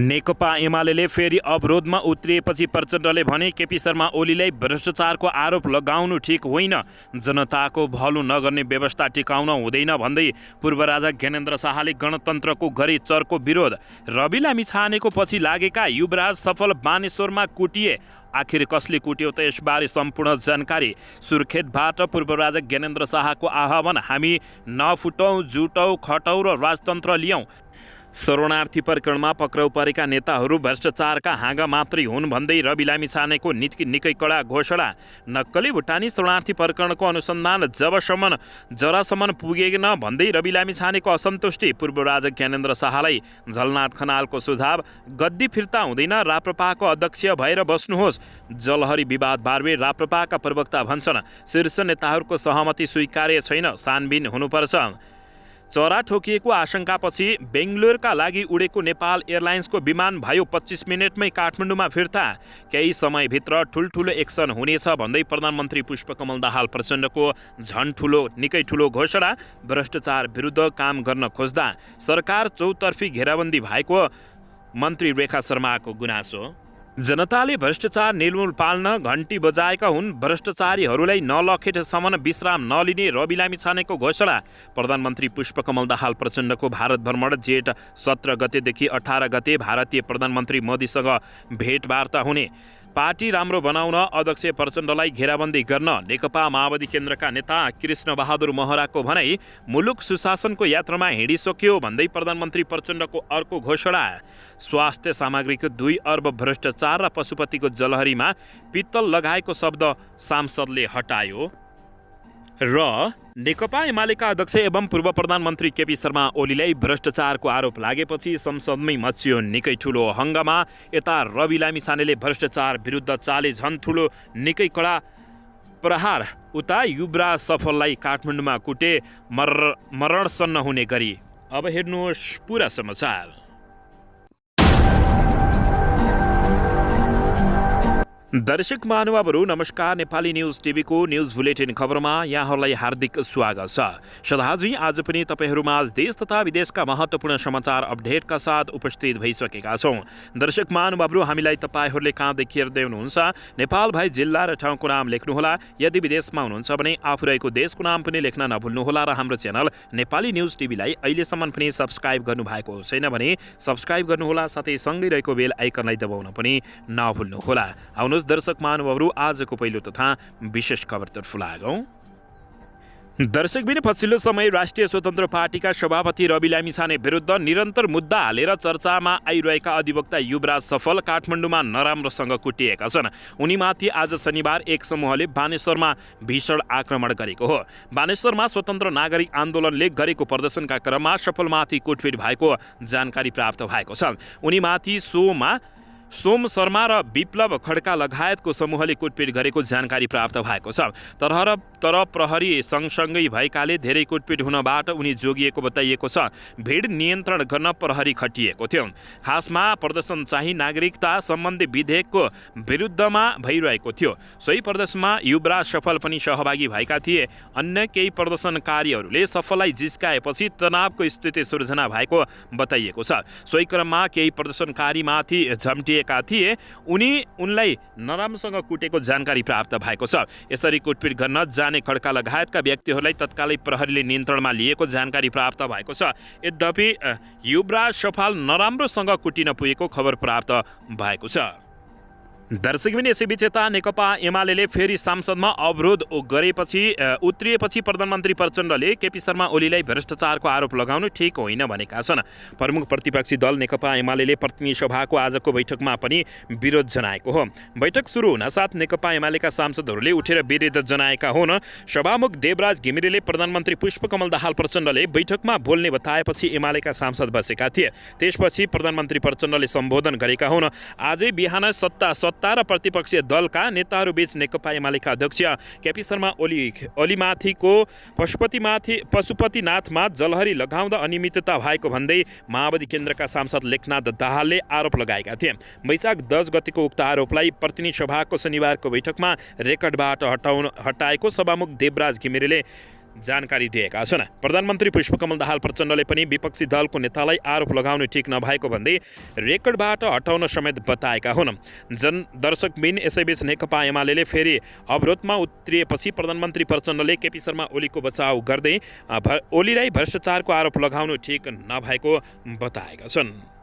नेकपा एमाले फेरि अवरोधमा उत्रिएपछि प्रचण्डले भने केपी शर्मा ओलीलाई भ्रष्टाचारको आरोप लगाउनु ठिक होइन, जनताको भलो नगर्ने व्यवस्था टिकाउन हुँदैन भन्दै पूर्व राजा ज्ञानेन्द्र शाहले गणतन्त्रको गरे चर्को विरोध। रवि लामिछानेको पछि लागेका युवराज सफल बानेश्वरमा कुटिए। आखिर कसले कुट्यो त यसबारे सम्पूर्ण जानकारी। सुर्खेतबाट पूर्व राजा ज्ञानेन्द्र शाहको आह्वान, हामी नफुटौँ, जुटौँ, खटौँ र राजतन्त्र लियौँ। शरणार्थी प्रकरणमा पक्राउ परेका नेताहरू भ्रष्टाचारका हाँगा मात्रै हुन् भन्दै रवि लामिछानेको निकै कडा घोषणा। नक्कली भुटानी शरणार्थी प्रकरणको अनुसन्धान जरासम्म पुगेन भन्दै रवि लामिछानेको असन्तुष्टि। पूर्व राजा ज्ञानेन्द्र शाहलाई झलनाथ खनालको सुझाव, गद्दी फिर्ता हुँदैन, राप्रपाको अध्यक्ष भएर बस्नुहोस्। जलहरी विवाद बारे राप्रपाका प्रवक्ता भन्छन्, शीर्ष नेताहरूको सहमति स्वीकार्य छैन, छानबिन हुनुपर्छ। चरा ठोकिएको आशंकापछि बेङ्गलोरका लागि उडेको नेपाल एयरलाइन्सको विमान भयो 25 मिनटमै काठमाडौँमा फिर्ता। केही समयभित्र ठुल्ठुलो एक्सन हुनेछ भन्दै प्रधानमन्त्री पुष्पकमल दाहाल प्रचण्डको निकै ठुलो घोषणा। भ्रष्टाचार विरुद्ध काम गर्न खोज्दा सरकार चौतर्फी घेराबन्दी भएको मन्त्री रेखा शर्माको गुनासो। जनताले भ्रष्टाचार निर्मूल पाल्न घन्टी बजाएका हुन्, भ्रष्टाचारीहरूलाई नलखेटसम्म विश्राम नलिने रवि लामिछानेको घोषणा। प्रधानमन्त्री पुष्पकमल दाहाल प्रचण्डको भारत भ्रमण जेठ 17 गतेदेखि 18 गते भारतीय प्रधानमन्त्री मोदीसँग भेटवार्ता हुने। पार्टी राम्रो बनाउन अध्यक्ष प्रचण्डलाई घेराबन्दी गर्न नेकपा माओवादी केन्द्रका नेता कृष्ण बहादुर महराको भनाई। मुलुक सुशासनको यात्रामा हिँडिसक्यो भन्दै प्रधानमन्त्री प्रचण्डको अर्को घोषणा। स्वास्थ्य सामग्रीको 2 अर्ब भ्रष्टाचार र पशुपतिको जलहरीमा पित्तल लगाएको शब्द सांसदले हटायो। र नेकपा एमालेका अध्यक्ष एवं पूर्व प्रधानमन्त्री केपी शर्मा ओलीलाई भ्रष्टाचारको आरोप लागेपछि संसदमै मच्चियो निकै ठुलो हङ्गामा। यता रवि लामिछानेले भ्रष्टाचार विरुद्ध चाले झन् ठुलो निकै कडा प्रहार, उता युवराज सफललाई काठमाडौँमा कुटे मरणसन्न हुने गरी। अब हेर्नुहोस् पुरा समाचार। दर्शक महानुभावहरू नमस्कार। नेपाली न्युज टिभीको न्युज बुलेटिन खबरमा यहाँहरूलाई हार्दिक स्वागत छ। सदाझै आज पनि तपाईँहरूमाझ देश तथा विदेशका महत्त्वपूर्ण समाचार अपडेटका साथ उपस्थित भइसकेका छौँ। दर्शक महानुभावहरू, हामीलाई तपाईँहरूले कहाँदेखि हेर्दै हुनुहुन्छ नेपाल भए जिल्ला र ठाउँको नाम लेख्नुहोला। यदि विदेशमा हुनुहुन्छ भने आफू रहेको देशको नाम पनि लेख्न नभुल्नुहोला र हाम्रो च्यानल नेपाली न्युज टिभीलाई अहिलेसम्म पनि सब्सक्राइब गर्नुभएको छैन भने सब्सक्राइब गर्नुहोला, साथै सँगै रहेको बेल आइकनलाई दबाउन पनि नभुल्नुहोला। आउनुहोस् दर्शक महानुभावहरू, आजको पहिलो तथा विशेष खबरतर्फ लागौँ। दर्शकबिन पछिल्लो समय राष्ट्रिय स्वतन्त्र पार्टीका सभापति रवि लामिछाने विरुद्ध निरन्तर मुद्दा हालेर चर्चामा आइरहेका अधिवक्ता युवराज सफल काठमाडौँमा नराम्रोसँग कुटिएका छन्। उनीमाथि आज शनिबार एक समूहले बानेश्वरमा भीषण आक्रमण गरेको हो। बानेश्वरमा स्वतन्त्र नागरिक आन्दोलनले गरेको प्रदर्शनका क्रममा सफलमाथि कुटपिट भएको जानकारी प्राप्त भएको छ। उनीमाथि सोम शर्मा र विप्लव खड्का लगायतको समूहले कुटपिट गरेको जानकारी प्राप्त भएको छ। तर प्रहरी सँगसँगै भएकाले धेरै कुटपिट हुनबाट उनी जोगिएको बताइएको छ। भिड नियन्त्रण गर्न प्रहरी खटिएको थियो। खासमा प्रदर्शन चाहिँ नागरिकता सम्बन्धी विधेयकको विरुद्धमा भइरहेको थियो। सोही प्रदर्शनमा युवराज सफल पनि सहभागी भएका थिए। अन्य केही प्रदर्शनकारीहरूले सफललाई जिस्काएपछि तनावको स्थिति सृजना भएको बताइएको छ। सोही क्रममा केही प्रदर्शनकारीमाथि झम्टिएका थिए। उनलाई नराम्रोसँग कुटेको जानकारी प्राप्त भएको छ। यसरी कुटपिट गर्न जाने खड्का लगायतका व्यक्तिहरूलाई तत्कालै प्रहरीले नियन्त्रणमा लिएको जानकारी प्राप्त भएको छ। यद्यपि युवराज सफल नराम्रोसँग कुटिन पुगेको खबर प्राप्त भएको छ। दर्शकबिन यसैबीच यता नेकपा एमाले फेरि संसदमा अवरोध उत्रिएपछि प्रधानमन्त्री प्रचण्डले केपी शर्मा ओलीलाई भ्रष्टाचारको आरोप लगाउनु ठिक होइन भनेका छन्। प्रमुख प्रतिपक्षी दल नेकपा एमाले प्रतिनिधि सभाको आजको बैठकमा पनि विरोध जनाएको हो। बैठक सुरु हुनसाथ नेकपा एमालेका सांसदहरूले उठेर विरोध जनाएका हुन्। सभामुख देवराज घिमिरेले प्रधानमन्त्री पुष्पकमल दाहाल प्रचण्डले बैठकमा बोल्ने बताएपछि एमालेका सांसद बसेका थिए। त्यसपछि प्रधानमन्त्री प्रचण्डले सम्बोधन गरेका हुन्। आजै बिहान सत्ता र प्रतिपक्षीय दलका नेताहरूबीच नेकपा एमालेका अध्यक्ष केपी शर्मा ओलीमाथिको पशुपतिनाथमा जलहरी लगाउँदा अनियमितता भएको भन्दै माओवादी केन्द्रका सांसद लेखनाथ दाहालले आरोप लगाएका थिए। वैशाख 10 गतिको उक्त आरोपलाई प्रतिनिधि सभाको शनिबारको बैठकमा रेकर्डबाट हटाएको सभामुख देवराज घिमिरेले जानकारी दिएका छन्। प्रधानमन्त्री पुष्पकमल दाहाल प्रचण्डले पनि विपक्षी दलको नेतालाई आरोप लगाउनु ठिक नभएको भन्दै रेकर्डबाट हटाउन समेत बताएका हुन्। दर्शकबिन यसैबीच नेकपा एमाले फेरि अवरोधमा उत्रिएपछि प्रधानमन्त्री प्रचण्डले केपी शर्मा ओलीको बचाउ गर्दै ओलीलाई भ्रष्टाचारको आरोप लगाउनु ठिक नभएको बताएका छन्।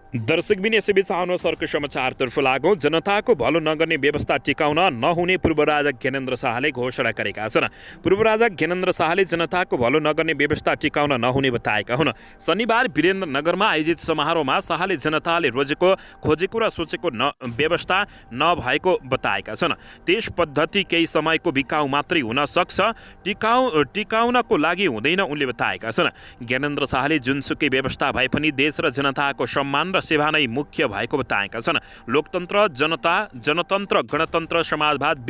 दर्शकबिन यसैबीच आउनुहोस् अर्को समाचारतर्फ लागौँ। जनताको भलो नगर्ने व्यवस्था टिकाउन नहुने पूर्व राजा ज्ञानेन्द्र शाहले घोषणा गरेका छन्। पूर्व राजा ज्ञानेन्द्र शाहले जनताको भलो नगर्ने व्यवस्था टिकाउन नहुने बताएका हुन्। शनिबार वीरेन्द्रनगरमा आयोजित समारोहमा शाहले जनताले खोजेको र सोचेको व्यवस्था नभएको बताएका छन्। त्यस पद्धति केही समयको बिकाउ मात्रै हुन सक्छ, टिकाउनको लागि हुँदैन उनले बताएका छन्। ज्ञानेन्द्र शाहले जुनसुकै व्यवस्था भए पनि देश र जनताको सम्मान सेवा नै मुख्य भएको बताएका छन्। लोकतन्त्र, जनतन्त्र, गणतन्त्र, समाजवाद,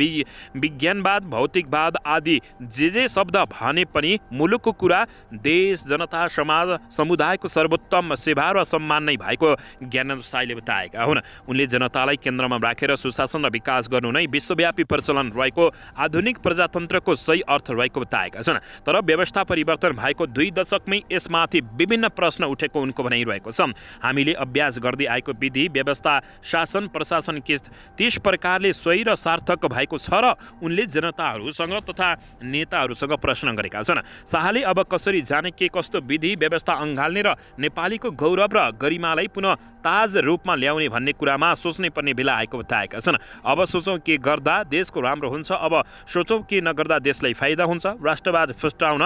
विज्ञानवाद, भौतिकवाद आदि जे शब्द भने पनि मुलुकको कुरा देश, जनता, समाज, समुदायको सर्वोत्तम सेवा र सम्मान नै भएको ज्ञानेन्द्र शाहले बताएका हुन्। उनले जनतालाई केन्द्रमा राखेर सुशासन र विकास गर्नु नै विश्वव्यापी प्रचलन रहेको आधुनिक प्रजातन्त्रको सही अर्थ रहेको बताएका छन्। तर व्यवस्था परिवर्तन भएको 2 दशकमै यसमाथि विभिन्न प्रश्न उठेको उनको भनाइरहेको छ। हामीले अभ्यास गर्दै आएको विधि, व्यवस्था, शासन, प्रशासन के त्यस प्रकारले सही र सार्थक भएको छ र उनले जनताहरूसँग तथा नेताहरूसँग प्रश्न गरेका छन्। शाहले अब कसरी जाने के कस्तो विधि व्यवस्था अँगाल्ने र नेपालीको गौरव र गरिमालाई पुनः ताज रूपमा ल्याउने भन्ने कुरामा सोच्नै पर्ने बेला आएको बताएका छन्। अब सोचौँ के गर्दा देशको राम्रो हुन्छ, अब सोचौँ के नगर्दा देशलाई फाइदा हुन्छ, राष्ट्रवाद फुस्टाउन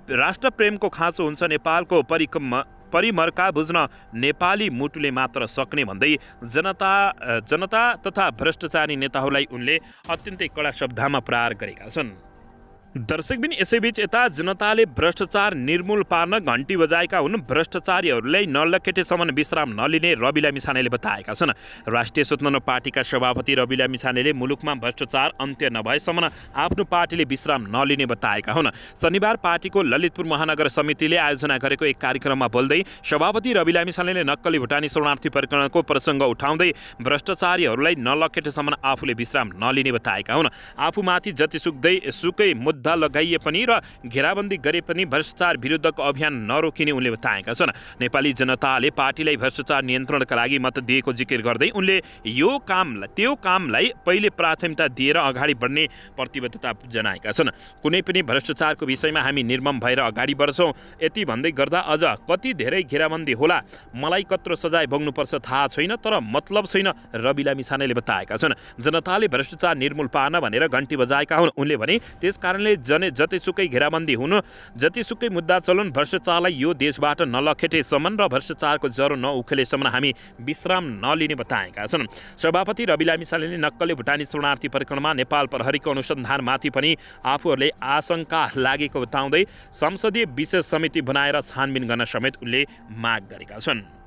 राष्ट्रप्रेमको खाँचो हुन्छ, नेपालको परिमर्का बुझ्न नेपाली मुटुले मात्र सक्ने भन्दै जनता तथा भ्रष्टाचारी नेताहरूलाई उनले अत्यन्तै कडा शब्दमा प्रहार गरेका छन्। दर्शकबिन यसैबीच यता जनताले भ्रष्टाचार निर्मूल पार्न घन्टी बजाएका हुन्। भ्रष्टाचारीहरूलाई नलखेटेसम्म विश्राम नलिने रवि लामिछानेले बताएका छन्। राष्ट्रिय स्वतन्त्र पार्टीका सभापति रवि लामिछानेले मुलुकमा भ्रष्टाचार अन्त्य नभएसम्म आफ्नो पार्टीले विश्राम नलिने बताएका हुन्। शनिबार पार्टीको ललितपुर महानगर समितिले आयोजना गरेको एक कार्यक्रममा बोल्दै सभापति रवि लामिछानेले नक्कली भुटानी शरणार्थी प्रकरणको प्रसङ्ग उठाउँदै भ्रष्टाचारीहरूलाई नलखेटेसम्म आफूले विश्राम नलिने बताएका हुन्। आफूमाथि जतिसुकै मुद्दा लगाइए पनि र घेराबन्दी गरे पनि भ्रष्टाचार विरुद्धको अभियान नरोकिने उनले बताएका छन्। नेपाली जनताले पार्टीलाई भ्रष्टाचार नियन्त्रणका लागि मत दिएको जिकिर गर्दै उनले त्यो कामलाई पहिले प्राथमिकता दिएर अगाडि बढ्ने प्रतिबद्धता जनाएका छन्। कुनै पनि भ्रष्टाचारको विषयमा हामी निर्मम भएर अगाडि बढ्छौँ। यति भन्दै गर्दा अझ कति धेरै घेराबन्दी होला, मलाई कत्रो सजाय भोग्नुपर्छ थाहा छैन, तर मतलब छैन, रवि लामिछानेले बताएका छन्। जनताले भ्रष्टाचार निर्मूल पार्न भनेर घन्टी बजाएका हुन्। उनले भने त्यसकारणले जतिसुकै घेराबन्दी हुनु, जतिसुकै मुद्दा चलुन्, भ्रष्टाचारलाई यो देशबाट नलखेटेसम्म र भ्रष्टाचारको जरो नउखेलेसम्म हामी विश्राम नलिने बताएका छन्। सभापति रवि लामिछानेले नक्कली भुटानी शरणार्थी प्रकरणमा नेपाल प्रहरीको अनुसन्धानमाथि पनि आफूहरूले आशंका लागेको बताउँदै संसदीय विशेष समिति बनाएर छानबिन गर्न समेत उनले माग गरेका छन्।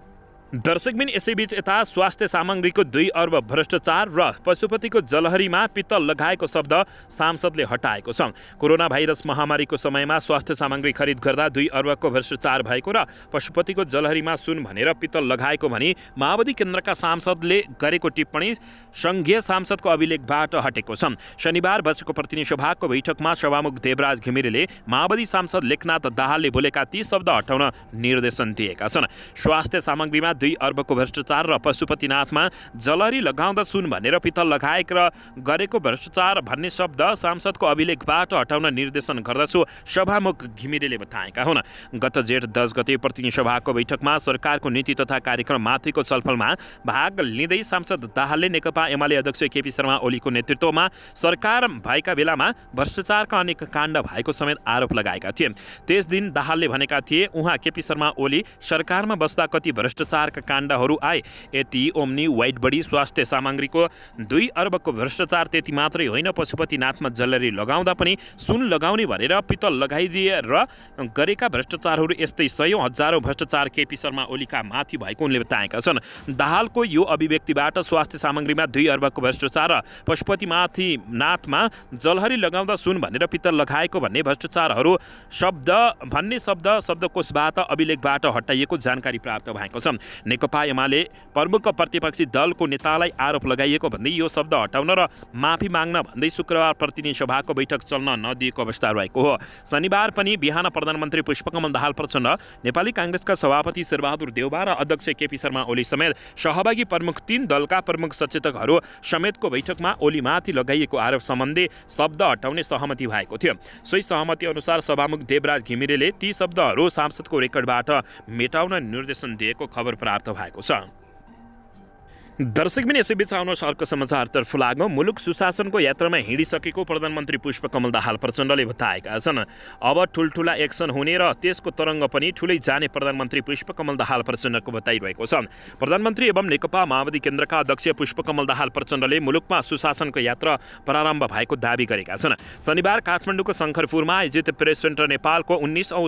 दर्शकबिन यसैबीच यता स्वास्थ्य सामग्रीको 2 अर्ब भ्रष्टाचार र पशुपतिको जलहरीमा पित्तल लगाएको शब्द सांसदले हटाएको छ। कोरोना भाइरस महामारीको समयमा स्वास्थ्य सामग्री खरिद गर्दा 2 अर्बको भ्रष्टाचार भएको र पशुपतिको जलहरीमा सुन भनेर पित्तल लगाएको भनी माओवादी केन्द्रका सांसदले गरेको टिप्पणी सङ्घीय सांसदको अभिलेखबाट हटेको छ। शनिबार बसेको प्रतिनिधि सभाको बैठकमा सभामुख देवराज घिमिरेले माओवादी सांसद लेखनाथ दाहालले बोलेका ती शब्द हटाउन निर्देशन दिएका छन्। स्वास्थ्य सामग्रीमा 2 अर्बको भ्रष्टाचार र पशुपतिनाथमा जलहरी लगाउँदा सुन भनेर पित्तल लगाएक र गरेको भ्रष्टाचार भन्ने शब्द सांसदको अभिलेखबाट हटाउन निर्देशन गर्दछु सभामुख घिमिरेले बताएका हुन्। गत जेठ 10 गते प्रतिनिधि सभाको बैठकमा सरकारको नीति तथा कार्यक्रम माथिको छलफलमा भाग लिँदै सांसद दाहालले नेकपा एमाले अध्यक्ष केपी शर्मा ओलीको नेतृत्वमा सरकार भएका बेलामा भ्रष्टाचारका अनेक काण्ड भएको समेत आरोप लगाएका थिए। त्यस दिन दाहालले भनेका थिए उहाँ केपी शर्मा ओली सरकारमा बस्दा कति भ्रष्टाचारका काण्डहरू आए, यति ओम्नी वाइट बडी स्वास्थ्य सामग्रीको 2 अर्बको भ्रष्टाचार त्यति मात्रै होइन, पशुपतिनाथमा जलहरी लगाउँदा पनि सुन लगाउने भनेर पित्तल लगाइदिए र गरेका भ्रष्टाचारहरू यस्तै सयौं हजारौं भ्रष्टाचार केपी शर्मा ओलीका माथि भएको उनले बताएका छन्। दाहालको यो अभिव्यक्तिबाट स्वास्थ्य सामग्रीमा 2 अर्बको भ्रष्टाचार र पशुपतिनाथमा जलहरी लगाउँदा सुन भनेर पित्तल लगाएको भन्ने भ्रष्टाचारहरू शब्दकोशबाट अभिलेखबाट हटाइएको जानकारी प्राप्त भएको छ। नेकपा एमाले प्रमुख प्रतिपक्षी दलको नेतालाई आरोप लगाइएको भन्दै यो शब्द हटाउन र माफी माग्न भन्दै शुक्रबार प्रतिनिधि सभाको बैठक चल्न नदिएको अवस्था रहेको हो। शनिबार पनि बिहान प्रधानमन्त्री पुष्पकमल दाहाल प्रचण्ड, नेपाली काङ्ग्रेसका सभापति शेरबहादुर देउबा र अध्यक्ष केपी शर्मा ओली समेत सहभागी प्रमुख 3 दलका प्रमुख सचेतकहरू समेतको बैठकमा ओलीमाथि लगाइएको आरोप सम्बन्धी शब्द हटाउने सहमति भएको थियो। सोही सहमति अनुसार सभामुख देवराज घिमिरेले ती शब्दहरू सांसदको रेकर्डबाट मेटाउन निर्देशन दिएको खबर प्राप्त भएको छ। दर्शकबिन यसैबीच आउनुहोस् अर्को समाचारतर्फ लागौँ। मुलुक सुशासनको यात्रामा हिँडिसकेको प्रधानमन्त्री पुष्पकमल दाहाल प्रचण्डले बताएका छन्। अब ठुल्ठुला एक्सन हुने र त्यसको तरङ्ग पनि ठुलै जाने प्रधानमन्त्री पुष्पकमल दाहाल प्रचण्डको बताइरहेको छ। प्रधानमन्त्री एवं नेकपा माओवादी केन्द्रका अध्यक्ष पुष्पकमल दाहाल प्रचण्डले मुलुकमा सुशासनको यात्रा प्रारम्भ भएको दावी गरेका छन्। शनिबार काठमाडौँको शङ्करपुरमा आयोजित प्रेस सेन्टर नेपालको 19औं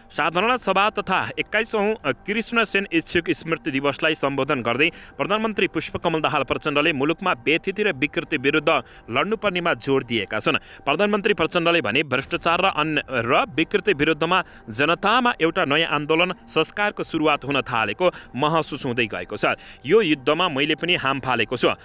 साधारण सभा तथा 21औं कृष्णसेन इच्छुक स्मृति दिवसलाई सम्बोधन गर्दै प्रधानमन्त्री पुष्पकमल दाहाल प्रचण्डले मुलुकमा व्यथिति र विकृति विरुद्ध लड्नुपर्नेमा जोड दिएका छन्। प्रधानमन्त्री प्रचण्डले भने भ्रष्टाचार र विकृति विरुद्धमा जनतामा एउटा नयाँ आन्दोलन संस्कारको सुरुवात हुन थालेको महसुस हुँदै गएको छ। यो युद्धमा मैले पनि हाम फालेको छु।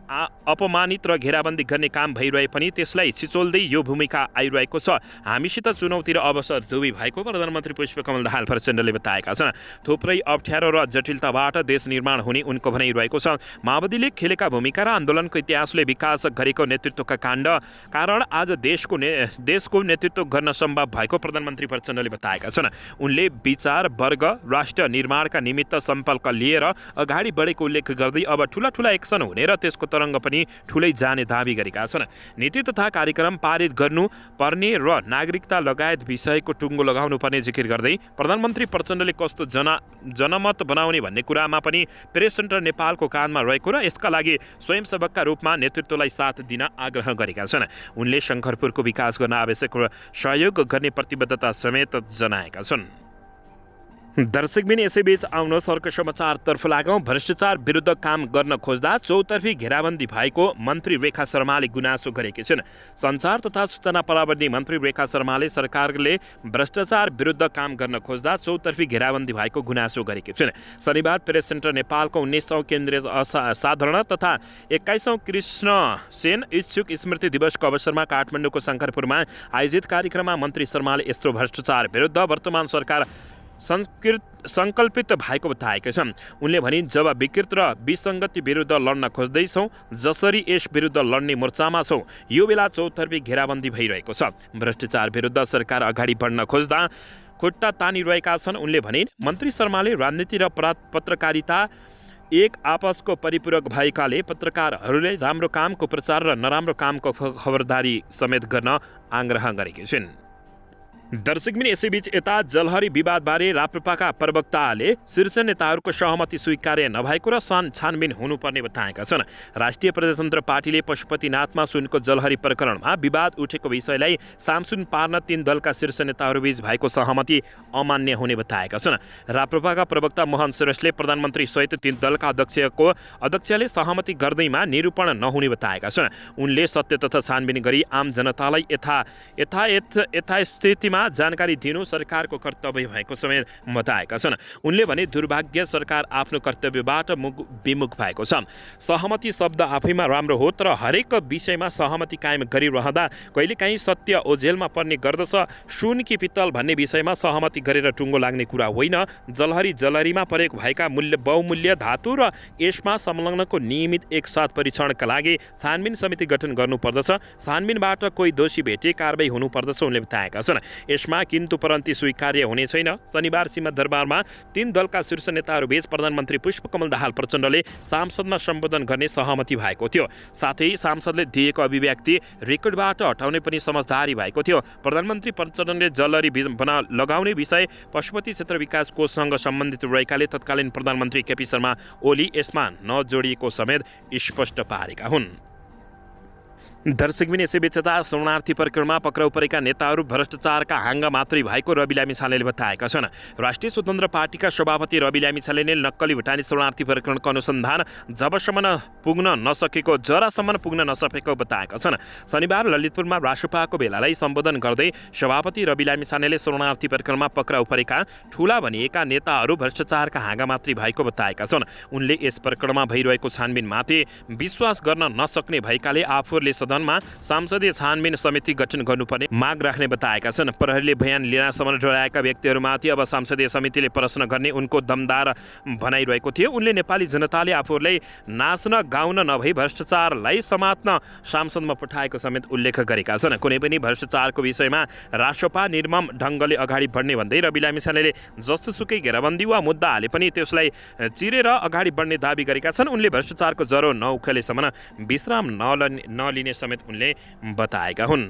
अपमानित र घेराबन्दी गर्ने काम भइरहे पनि त्यसलाई छिचोल्दै यो भूमिका आइरहेको छ। हामीसित चुनौती र अवसर दुवै भएको प्रधानमन्त्री पुष्पकमल दाहाल प्रचण्डले बताएका छन्। थुप्रै अप्ठ्यारो र जटिलताबाट देश निर्माण हुने उनको भनाइरहेको छ। माओवादीले खेलेका भूमिका र आन्दोलनको इतिहासले विकास गरेको नेतृत्वका कारण आज देशको नेतृत्व गर्न सम्भव भएको प्रधानमन्त्री प्रचण्डले बताएका छन्। उनले विचार वर्ग राष्ट्र निर्माणका निमित्त सम्पर्क लिएर अगाडि बढेको उल्लेख गर्दै अब ठुला एक्सन हुने र त्यसको तरङ्ग पनि ठुलै जाने दावी गरेका छन्। नीति तथा कार्यक्रम पारित गर्नु पर्ने र नागरिकता लगायत विषयको टुङ्गो लगाउनु पर्ने जिकिर गर्दै प्रधानमन्त्री प्रचण्डले कस्तो जनमत बनाउने भन्ने कुरामा पनि प्रेस सेन्टर नेपालको कानमा रहेको र यसका लागि स्वयंसेवकका रूपमा नेतृत्वलाई साथ दिन आग्रह गरेका छन्। उनले शङ्करपुरको विकास गर्न आवश्यक सहयोग गर्ने प्रतिबद्धता समेत जनाएका छन्। दर्शकबिन यसैबीच आउनुहोस् अर्को समाचारतर्फ लागौँ। भ्रष्टाचार विरुद्ध काम गर्न खोज्दा चौतर्फी घेराबन्दी भएको मन्त्री रेखा शर्माले गुनासो गरेकी छिन्। सञ्चार तथा सूचना प्रविधि मन्त्री रेखा शर्माले सरकारले भ्रष्टाचार विरुद्ध काम गर्न खोज्दा चौतर्फी घेराबन्दी भएको गुनासो गरेकी छिन्। शनिबार प्रेस सेन्टर नेपालको 19औं केन्द्रीय साधारण तथा 21औं कृष्णसेन इच्छुक स्मृति दिवसको अवसरमा काठमाडौँको शङ्करपुरमा आयोजित कार्यक्रममा मन्त्री शर्माले यस्तो भ्रष्टाचार विरुद्ध वर्तमान सरकार सङ्कल्पित भएको बताएका छन्। उनले भने जब विकृत र विसङ्गति विरुद्ध लड्न खोज्दैछौँ, जसरी यस विरुद्ध लड्ने मोर्चामा छौँ, यो बेला चौतर्फी घेराबन्दी भइरहेको छ। भ्रष्टाचार विरुद्ध सरकार अगाडि बढ्न खोज्दा खुट्टा तानिरहेका छन्। उनले भने मन्त्री शर्माले राजनीति र पत्रकारिता एक आपसको परिपूरक भएकाले पत्रकारहरूले राम्रो कामको प्रचार र नराम्रो कामको खबरदारी समेत गर्न आग्रह गरेकी छिन्। दर्शकबिन यसैबीच यता जलहरी विवादबारे राप्रपाका प्रवक्ताले शीर्ष नेताहरूको सहमति स्वीकार्य नभएको र छानबिन हुनुपर्ने बताएका छन्। राष्ट्रिय प्रजातन्त्र पार्टीले पशुपतिनाथमा सुनको जलहरी प्रकरणमा विवाद उठेको विषयलाई सामसुन पार्न 3 दलका शीर्ष नेताहरूबीच भएको सहमति अमान्य हुने बताएका छन्। राप्रपाका प्रवक्ता मोहन श्रेष्ठले प्रधानमन्त्री सहित 3 दलका अध्यक्षले सहमति गर्दैमा निरूपण नहुने बताएका छन्। उनले सत्य तथा छानबिन गरी आम जनतालाई यथास्थितिमा जानकारी दिनु सरकारको कर्तव्य भएको समेत बताएका छन्। उनले भने दुर्भाग्य सरकार आफ्नो कर्तव्यबाट विमुख भएको छ। सहमति शब्द आफैमा राम्रो हो, तर हरेक विषयमा सहमति कायम गरिरहँदा कहिलेकाहीँ सत्य ओझेलमा पर्ने गर्दछ। सुन कि पित्तल भन्ने विषयमा सहमति गरेर टुङ्गो लाग्ने कुरा होइन। जलहरीमा प्रयोग भएका बहुमूल्य धातु र यसमा संलग्नको नियमित एकसाथ परीक्षणका लागि छानबिन समिति गठन गर्नुपर्दछ। छानबिनबाट कोही दोषी भेटे कारबाही हुनुपर्दछ उनले बताएका छन्। यसमा किन्तु परन्ती स्वीकार्य हुने छैन। शनिबार सिंहदरबारमा 3 दलका शीर्ष नेताहरूबीच प्रधानमन्त्री पुष्पकमल दाहाल प्रचण्डले सांसदमा सम्बोधन गर्ने सहमति भएको थियो। साथै सांसदले दिएको अभिव्यक्ति रेकर्डबाट हटाउने पनि समझदारी भएको थियो। प्रधानमन्त्री प्रचण्डले जलहरी लगाउने विषय पशुपति क्षेत्र विकास कोषसँग सम्बन्धित रहेकाले तत्कालीन प्रधानमन्त्री केपी शर्मा ओली यसमा नजोडिएको समेत स्पष्ट पारेका हुन्। दर्शकबिन यसैबीच शरणार्थी प्रकरणमा पक्राउ परेका नेताहरू भ्रष्टाचारका हाङ्गा मात्रै भएको रवि लामिछानेले बताएका छन्। राष्ट्रिय स्वतन्त्र पार्टीका सभापति रवि लामिछानेले नक्कली भुटानी शरणार्थी प्रकरणको अनुसन्धान जरासम्म पुग्न नसकेको बताएका छन्। शनिबार ललितपुरमा रासोपाको भेलालाई सम्बोधन गर्दै सभापति रवि लामिछानेले शरणार्थी प्रकरणमा पक्राउ परेका ठूला भनिएका नेताहरू भ्रष्टाचारका हाङ्गा मात्रै भएको बताएका छन्। उनले यस प्रकरणमा भइरहेको छानबिनमाथि विश्वास गर्न नसक्ने भएकाले आफूहरूले सदनमा संसदीय छानबिन समिति गठन गर्नुपर्ने माग राख्ने बताएका छन्। प्रहरीले बयान लिनसम्म डराएका व्यक्तिहरूमाथि अब संसदीय समितिले प्रश्न गर्ने उनको दमदार भनाइरहेको थियो। उनले नेपाली जनताले आफूहरूलाई नाच्न गाउन नभई भ्रष्टाचारलाई समात्न संसदमा पठाएको समेत उल्लेख गरेका छन्। कुनै पनि भ्रष्टाचारको विषयमा रासोपा निर्मम ढङ्गले अगाडि बढ्ने भन्दै रवि लामिछानेले जस्तोसुकै घेराबन्दी वा मुद्दा हाले पनि त्यसलाई चिरेर अगाडि बढ्ने दाबी गरेका छन्। उनले भ्रष्टाचारको जरो नउखेलेसम्म विश्राम नलिने समेत उनले बताएका हुन्।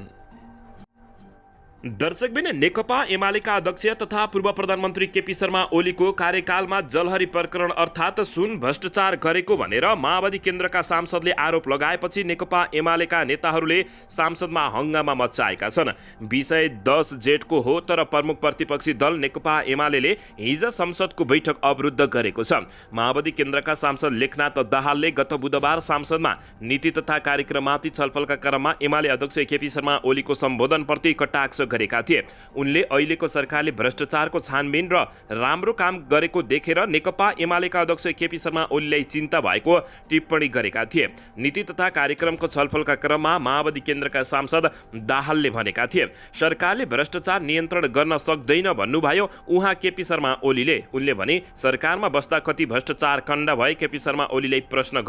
दर्शकबिन नेकपा एमालेका अध्यक्ष तथा पूर्व प्रधानमन्त्री केपी शर्मा ओलीको कार्यकालमा जलहरी प्रकरण अर्थात् सुन भ्रष्टाचार गरेको भनेर माओवादी केन्द्रका सांसदले आरोप लगाएपछि नेकपा एमालेका नेताहरूले सांसदमा हङ्गामा मचाएका छन्। विषय 10 जेठको हो, तर प्रमुख प्रतिपक्षी दल नेकपा एमालेले हिज संसदको बैठक अवरुद्ध गरेको छ। माओवादी केन्द्रका सांसद लेखनाथ दाहालले गत बुधबार संसदमा नीति तथा कार्यक्रममाथि छलफलका क्रममा एमाले अध्यक्ष केपी शर्मा ओलीको सम्बोधनप्रति कटाक्ष गरेका थिए। उनले अहिलेको सरकारले भ्रष्टाचारको छानबिन र राम्रो काम गरेको देखेर नेकपा एमालेका अध्यक्ष केपी शर्मा ओलीलाई चिन्ता भएको टिप्पणी गरेका थिए। नीति तथा कार्यक्रमको छलफलका क्रममा माओवादी केन्द्रका सांसद दाहालले भनेका थिए, सरकारले भ्रष्टाचार नियन्त्रण गर्न सक्दैन भन्नुभयो उहाँ केपी शर्मा ओलीले। उनले भने सरकारमा बस्दा कति भ्रष्टाचार काण्ड भए केपी शर्मा ओलीलाई प्रश्न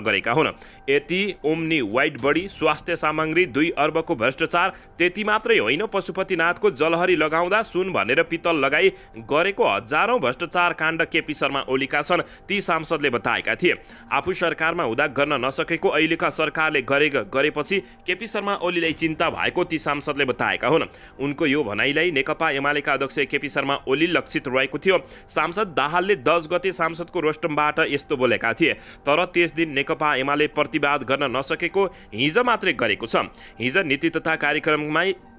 गरेका हुन्। यति ओम्नी वाइड बडी स्वास्थ्य सामग्री 2 अर्बको भ्रष्टाचार त्यति मात्रै होइन, पशुपतिनाथको जलहरी लगाउँदा सुन भनेर पित्तल लगाई गरेको हजारौं भ्रष्टाचार काण्ड केपी शर्मा ओलीका छन्, ती सांसदले बताएका थिए। आफू सरकारमा हुँदा गर्न नसकेको अहिलेका सरकारले गरेपछि केपी शर्मा ओलीलाई चिन्ता भएको ती सांसदले बताएका हुन्। उनको यो भनाइलाई नेकपा एमालेका अध्यक्ष केपी शर्मा ओली लक्षित रहेको थियो। सांसद दाहालले 10 गते सांसदको रोस्टमबाट यस्तो बोलेका थिए, तर त्यस दिन नेकपा एमाले प्रतिवाद गर्न नसकेको हिज मात्रै गरेको छ। हिज नीति तथा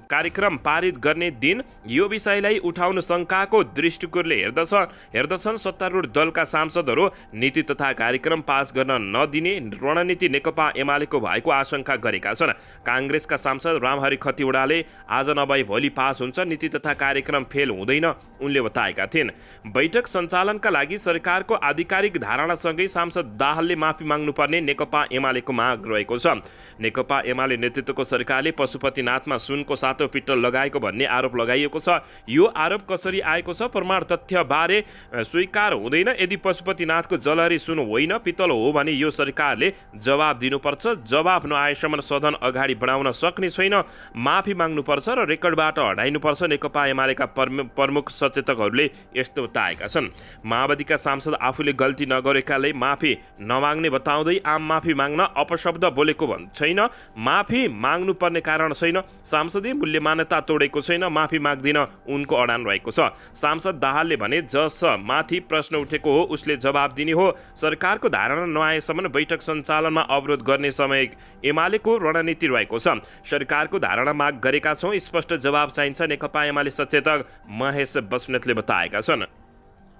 कार्यक्रम पारित गर्ने दिन यो विषयलाई उठाउन शङ्काको दृष्टिकोणले हेर्दछन् सत्तारूढ दलका सांसदहरू नीति तथा कार्यक्रम पास गर्न नदिने रणनीति नेकपा एमालेको भएको आशंका गरेका छन्। काङ्ग्रेसका सांसद रामहरि खतिवडाले आज नभए भोलि पास हुन्छ, नीति तथा कार्यक्रम फेल हुँदैन उनले बताएका थिइन्। बैठक सञ्चालनका लागि सरकारको आधिकारिक धारणासँगै सांसद दाहालले माफी माग्नुपर्ने नेकपा एमालेको माग रहेको छ। नेकपा एमाले नेतृत्वको सरकारले पशुपतिनाथमा सुनको पित्तल लगाएको भन्ने आरोप लगाइएको छ। यो आरोप कसरी आएको छ, प्रमाण तथ्य बारे स्वीकार हुँदैन। यदि पशुपतिनाथको जलहरी सुन होइन पित्तल हो भने यो सरकारले जवाब दिनुपर्छ। जवाब नआएसम्म सदन अगाडि बढाउन सक्ने छैन, माफी माग्नुपर्छ र रेकर्डबाट हटाइनुपर्छ। नेकपा एमालेका प्रमुख सचेतकहरूले यस्तो बताएका छन्। माओवादीका सांसद आफूले गल्ती नगरेकाले माफी नमाग्ने बताउँदै आम माफी माग्न अपशब्द बोलेको छैन, माफी माग्नुपर्ने कारण छैन, सांसदीय मूल्य मान्यता तोडेको छैन, माफी माग्दिन उनको अडान रहेको छ। सांसद दाहालले भने जस माथि प्रश्न उठेको हो उसले जवाब दिने हो। सरकारको धारणा नआएसम्म बैठक सञ्चालनमा अवरोध गर्ने समय एमालेको रणनीति रहेको छ। सरकारको धारणा माग गरेका छौँ, स्पष्ट जवाब चाहिन्छ, नेकपा एमाले सचेतक महेश बस्नेतले बताएका छन्।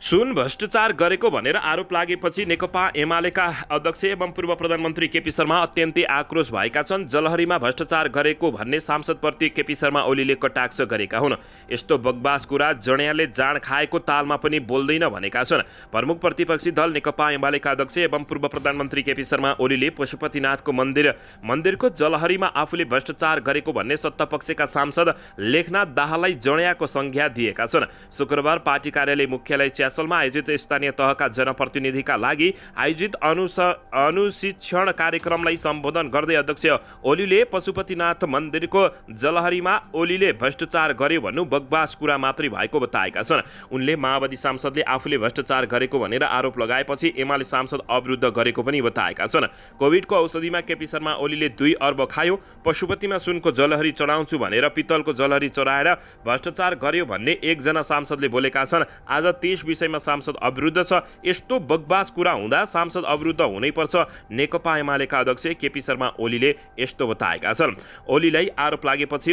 सुन भ्रष्टाचार गरेको भनेर आरोप लागेपछि नेकपा एमालेका अध्यक्ष एवं पूर्व प्रधानमन्त्री केपी शर्मा अत्यन्तै आक्रोश भएका छन्। जलहरीमा भ्रष्टाचार गरेको भन्ने सांसदप्रति केपी शर्मा ओलीले कटाक्ष गरेका हुन्। यस्तो बकवास कुरा जड्याले जाँड खाएको तालमा पनि बोल्दैन भनेका छन्। प्रमुख प्रतिपक्षी दल नेकपा एमालेका अध्यक्ष एवं पूर्व प्रधानमन्त्री केपी शर्मा ओलीले पशुपतिनाथको मन्दिरको जलहरीमा आफूले भ्रष्टाचार गरेको भन्ने सत्तापक्षका सांसद लेखनाथ दाहाललाई जड्याको संज्ञा दिएका छन्। शुक्रबार पार्टी कार्यालय मुख्यालय च्यासलमा आयोजित स्थानीय तहका जनप्रतिनिधिका लागि आयोजित अनुशिक्षण कार्यक्रमलाई सम्बोधन गर्दै अध्यक्ष ओलीले पशुपतिनाथ मन्दिरको जलहरीमा ओलीले भ्रष्टाचार गर्यो भन्नु बकवास कुरा मात्रै भएको बताएका छन्। उनले माओवादी सांसदले आफूले भ्रष्टाचार गरेको भनेर आरोप लगाएपछि एमाले सांसद अवरुद्ध गरेको पनि बताएका छन्। कोभिडको औषधिमा केपी शर्मा ओलीले 2 अर्ब खायो, पशुपतिमा सुनको जलहरी चढाउँछु भनेर पित्तलको जलहरी चढाएर भ्रष्टाचार गर्यो भन्ने एकजना सांसदले बोलेका छन्। आज 30 विषयमा सांसद अविरुद्ध छ। यस्तो बकवास कुरा हुँदा सांसद अविरुद्ध हुनैपर्छ। नेकपा एमालेका अध्यक्ष केपी शर्मा ओलीले यस्तो बताएका छन्। ओलीलाई आरोप लागेपछि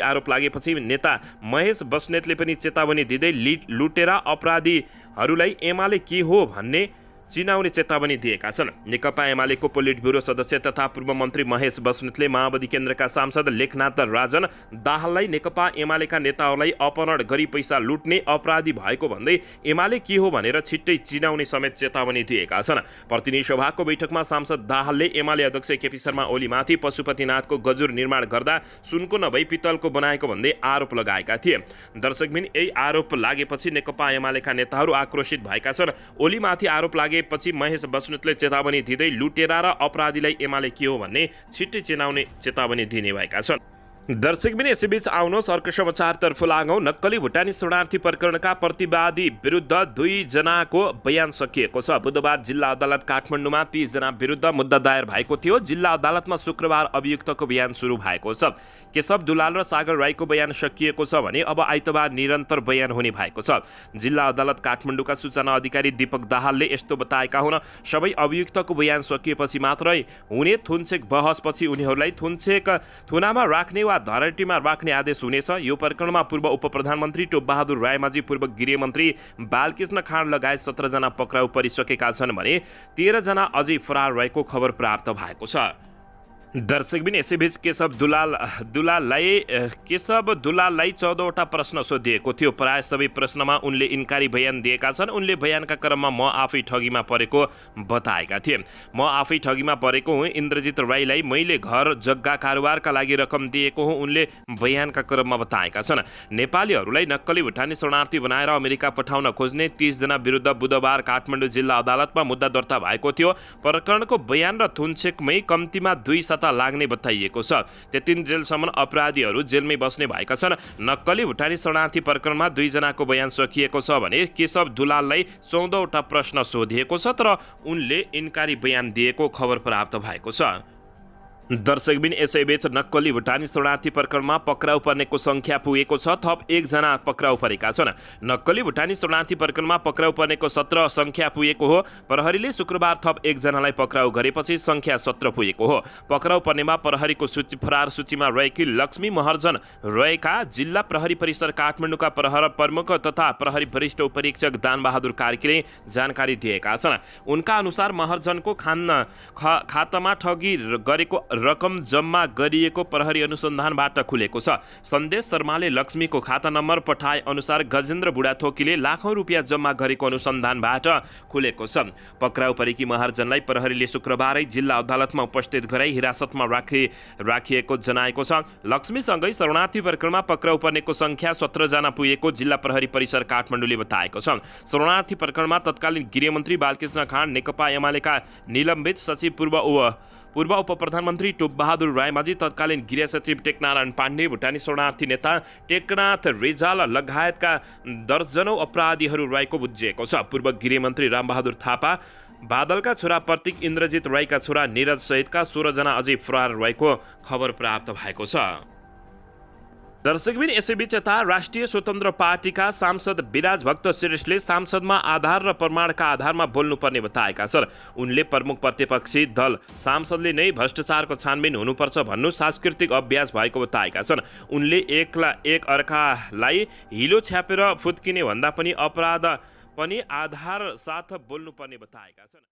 आरोप लागेपछि नेता महेश बस्नेतले पनि चेतावनी दिँदै लुटेरा अपराधीहरूलाई एमाले के हो भन्ने चिनाउने चेतावनी दिएका छन्। नेकपा एमालेको पोलिट ब्युरो सदस्य तथा पूर्व मन्त्री महेश बस्नेतले माओवादी केन्द्रका सांसद लेखनाथ राजन दाहाललाई नेकपा एमालेका नेताहरूलाई अपहरण गरी पैसा लुट्ने अपराधी भएको भन्दै एमाले के हो भनेर छिट्टै चिनाउने समेत चेतावनी दिएका छन्। प्रतिनिधि सभाको बैठकमा सांसद दाहालले एमाले अध्यक्ष केपी शर्मा ओलीमाथि पशुपतिनाथको गजुर निर्माण गर्दा सुनको नभई पित्तलको बनाएको भन्दै आरोप लगाएका थिए। दर्शकबिन यही आरोप लागेपछि नेकपा एमालेका नेताहरू आक्रोशित भएका छन्। ओलीमाथि आरोप पछि महेश बस्नेतले चेतावनी दिँदै लुटेरा र अपराधीलाई एमाले के हो भन्ने छिट्टै चिनाउने चेतावनी दिने भएका छन्। दर्शकबिन यसैबीच आउनुहोस् अर्को समाचारतर्फ लागौँ। नक्कली भुटानी शरणार्थी प्रकरणका प्रतिवादी विरुद्ध 2 जनाको बयान सकिएको छ। बुधबार जिल्ला अदालत काठमाडौँमा 30 जना विरुद्ध मुद्दा दायर भएको थियो। जिल्ला अदालतमा शुक्रबार अभियुक्तको बयान सुरु भएको छ। केशव दुलाल र सागर राईको बयान सकिएको छ भने अब आइतबार निरन्तर बयान हुने भएको छ। जिल्ला अदालत काठमाडौँका सूचना अधिकारी दीपक दाहालले यस्तो बताएका हुन्। सबै अभियुक्तको बयान सकिएपछि मात्रै हुने थुनछेक बहसपछि उनीहरूलाई थुनामा राख्ने वा धरतीमा राख्ने आदेश हुनेछ। यो प्रकरणमा पूर्व उपप्रधानमन्त्री टोपबहादुर रायमाझी, पूर्व गृहमन्त्री बालकृष्ण खाँड लगायत 17 जना पक्राउ परिसकेका छन् भने 13 जना अझै फरार रहेको खबर प्राप्त भएको छ। दर्शकबिन यसैबीच केशव दुलाललाई 14वटा प्रश्न सोधिएको थियो। प्राय सबै प्रश्नमा उनले इन्कारी बयान दिएका छन्। उनले बयानका क्रममा म आफै ठगीमा परेको बताएका थिए। म आफै ठगीमा परेको हुँ। इन्द्रजित राईलाई मैले घर जग्गा कारोबारका लागि रकम दिएको हुँ, उनले बयानका क्रममा बताएका छन्। नेपालीहरूलाई नक्कली भुटानी शरणार्थी बनाएर अमेरिका पठाउन खोज्ने 30 जना विरुद्ध बुधबार काठमाडौँ जिल्ला अदालतमा मुद्दा दर्ता भएको थियो। प्रकरणको बयान र थुनछेकमै कम्तीमा 2 लाग्ने बताइएको छ। त्यति जेलसम्म अपराधीहरू जेलमै बस्ने भएका छन्। नक्कली भुटानी शरणार्थी प्रकरणमा 2 जनाको बयान सकिएको छ भने केशव दुलाललाई 14वटा प्रश्न सोधिएको छ, तर उनले इन्कारी बयान दिएको खबर प्राप्त भएको छ। दर्शकबिन यसैबीच नक्कली भुटानी शरणार्थी प्रकरणमा पक्राउ पर्नेको संख्या पुगेको छ। थप 1 जना पक्राउ परेका छन्। नक्कली भुटानी शरणार्थी प्रकरणमा पक्राउ पर्नेको 17 संख्या पुगेको हो। प्रहरीले शुक्रबार थप 1 जनालाई पक्राउ गरेपछि संख्या 17 पुगेको हो। पक्राउ पर्नेमा प्रहरीको फरार सूचीमा रहेकी लक्ष्मी महर्जन रहेका जिल्ला प्रहरी परिसर काठमाडौँका प्रहरी प्रमुख तथा प्रहरी वरिष्ठ उपरीक्षक दानबहादुर कार्कीले जानकारी दिएका छन्। उनका अनुसार महर्जनको खातामा ठगी गरेको रकम जम्मा गरिएको प्रहरी अनुसन्धानबाट खुलेको छ। सन्देश शर्माले लक्ष्मीको खाता नम्बर पठाए अनुसार गजेन्द्र बुढाथोकीले लाखौं रुपियाँ जम्मा गरेको अनुसन्धानबाट खुलेको छ। पक्राउ परेकी महर्जनलाई प्रहरीले शुक्रबारै जिल्ला अदालतमा उपस्थित गराई हिरासतमा राखिएको जनाएको छ। लक्ष्मीसँगै शरणार्थी प्रकरणमा पक्राउ पर्नेको संख्या 17 जना पुगेको जिल्ला प्रहरी परिसर काठमाडौँले बताएको छ। शरणार्थी प्रकरणमा तत्कालीन गृहमन्त्री बालकृष्ण खाँड, नेकपा एमालेका निलम्बित सचिव पूर्व उपप्रधानमन्त्री टोपबहादुर रायमाझी, तत्कालीन गृह सचिव टेकनारायण पाण्डे, भुटानी शरणार्थी नेता टेकनाथ रिजाल लगायतका दर्जनौं अपराधीहरू रहेको बुझिएको छ। पूर्व गृहमन्त्री रामबहादुर थापा, बादलका छोरा प्रतीक, इन्द्रजित राईका छोरा निरज सहितका 16 जना अझै फरार रहेको खबर प्राप्त भएको छ। दर्शकबिन यसैबीच यता राष्ट्रिय स्वतन्त्र पार्टीका सांसद विराज भक्त श्रेष्ठले सांसदमा आधार र प्रमाणका आधारमा बोल्नुपर्ने बताएका छन्। उनले प्रमुख प्रतिपक्षी दल सांसदले नै भ्रष्टाचारको छानबिन हुनुपर्छ भन्नु सांस्कृतिक अभ्यास भएको बताएका छन्। उनले एक अर्कालाई हिलो छ्यापेर फुत्किने भन्दा पनि अपराध पनि आधार साथ बोल्नुपर्ने बताएका छन्।